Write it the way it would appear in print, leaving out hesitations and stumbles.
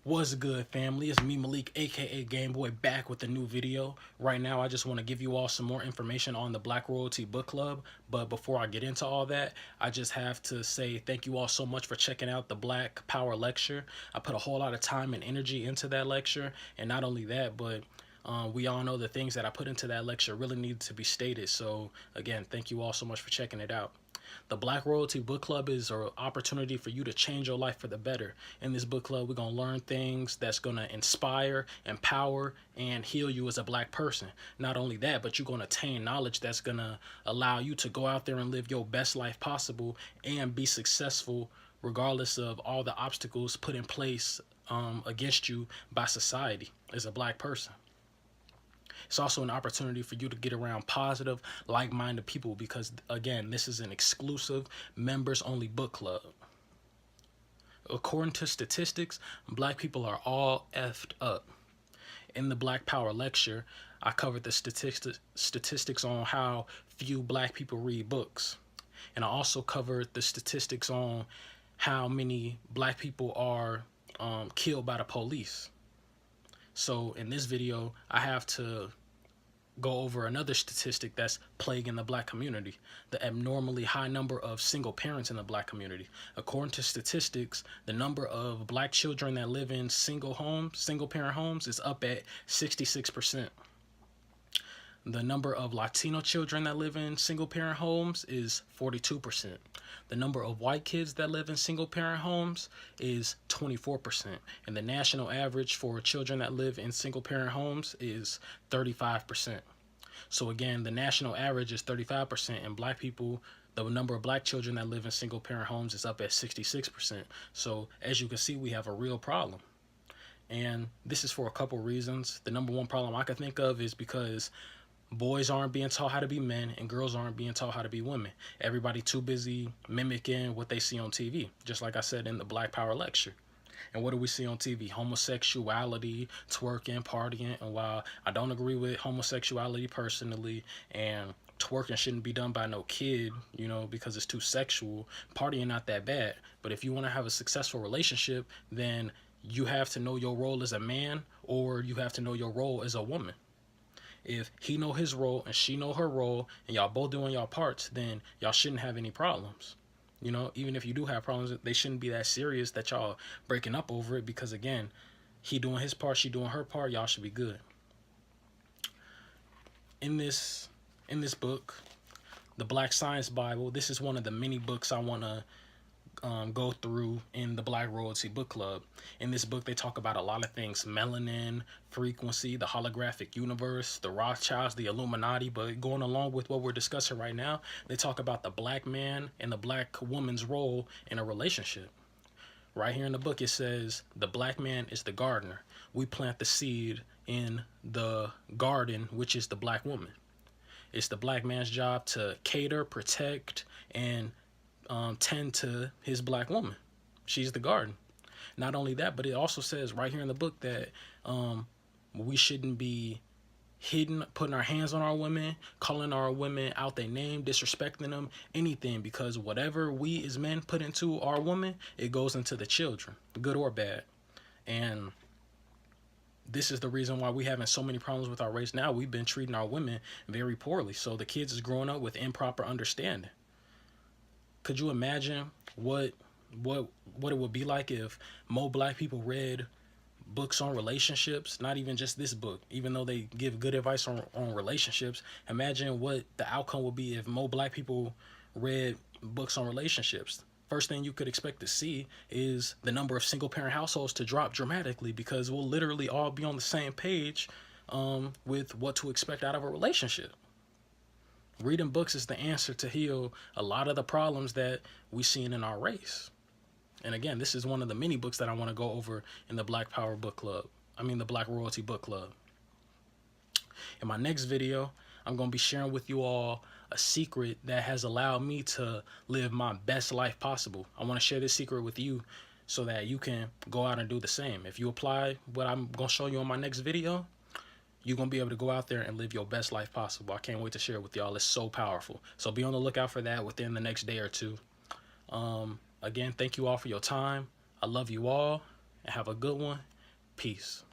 What's good, family? It's me, Malik, aka Gameboy, back with a new video. Right now, I just want to give you all some more information on the Black Royalty Book Club. But before I get into all that, I just have to say thank you all so much for checking out the Black Power lecture. I put a whole lot of time and energy into that lecture, and not only that, but we all know the things that I put into that lecture really need to be stated. So again, thank you all so much for checking it out. The Black Royalty Book Club is an opportunity for you to change your life for the better. In this book club, we're going to learn things that's going to inspire, empower, and heal you as a black person. Not only that, but you're going to attain knowledge that's going to allow you to go out there and live your best life possible and be successful regardless of all the obstacles put in place against you by society as a black person. It's also an opportunity for you to get around positive, like-minded people because, again, this is an exclusive, members-only book club. According to statistics, black people are all effed up. In the Black Power lecture, I covered the statistics on how few black people read books. And I also covered the statistics on how many black people are killed by the police. So in this video, I have to go over another statistic that's plaguing the black community: the abnormally high number of single parents in the black community. According to statistics, the number of black children that live in single parent homes is up at 66%. The number of Latino children that live in single parent homes is 42%. The number of white kids that live in single parent homes is 24%. And the national average for children that live in single parent homes is 35%. So again, the national average is 35%, and black people, the number of black children that live in single parent homes is up at 66%. So as you can see, we have a real problem. And this is for a couple reasons. The number one problem I can think of is because boys aren't being taught how to be men and girls aren't being taught how to be women. Everybody too busy mimicking what they see on TV, just like I said in the Black Power lecture. And what do we see on TV? Homosexuality, twerking, partying. And while I don't agree with homosexuality personally, and twerking shouldn't be done by no kid, because it's too sexual, partying not that bad. But if you want to have a successful relationship, then you have to know your role as a man, or you have to know your role as a woman. If he know his role and she know her role and y'all both doing y'all parts, then y'all shouldn't have any problems. Even if you do have problems, they shouldn't be that serious that y'all breaking up over it, because again, he doing his part, she doing her part, y'all should be good. In this book, the Black Science Bible, this is one of the many books I want to go through in the Black Royalty Book Club. In this book, they talk about a lot of things: melanin, frequency, the holographic universe, the Rothschilds, the Illuminati. But going along with what we're discussing right now, they talk about the black man and the black woman's role in a relationship. Right here in the book, it says the black man is the gardener. We plant the seed in the garden, which is the black woman. It's the black man's job to cater, protect, and tend to his black woman. She's the garden. Not only that, but it also says right here in the book that we shouldn't be putting our hands on our women, calling our women out their name, disrespecting them, anything, because whatever we as men put into our woman, it goes into the children, good or bad. And this is the reason why we having so many problems with our race now. We've been treating our women very poorly, so the kids is growing up with improper understanding. Could you imagine what it would be like if more black people read books on relationships? Not even just this book, even though they give good advice on relationships. Imagine what the outcome would be if more black people read books on relationships. First thing you could expect to see is the number of single parent households to drop dramatically, because we'll literally all be on the same page with what to expect out of a relationship. Reading books is the answer to heal a lot of the problems that we see in our race. And again, this is one of the many books that I want to go over in the Black Power Book Club. The Black Royalty Book Club. In my next video, I'm going to be sharing with you all a secret that has allowed me to live my best life possible. I want to share this secret with you so that you can go out and do the same. If you apply what I'm going to show you on my next video, you're going to be able to go out there and live your best life possible. I can't wait to share it with y'all. It's so powerful. So be on the lookout for that within the next day or two. Again, thank you all for your time. I love you all, and have a good one. Peace.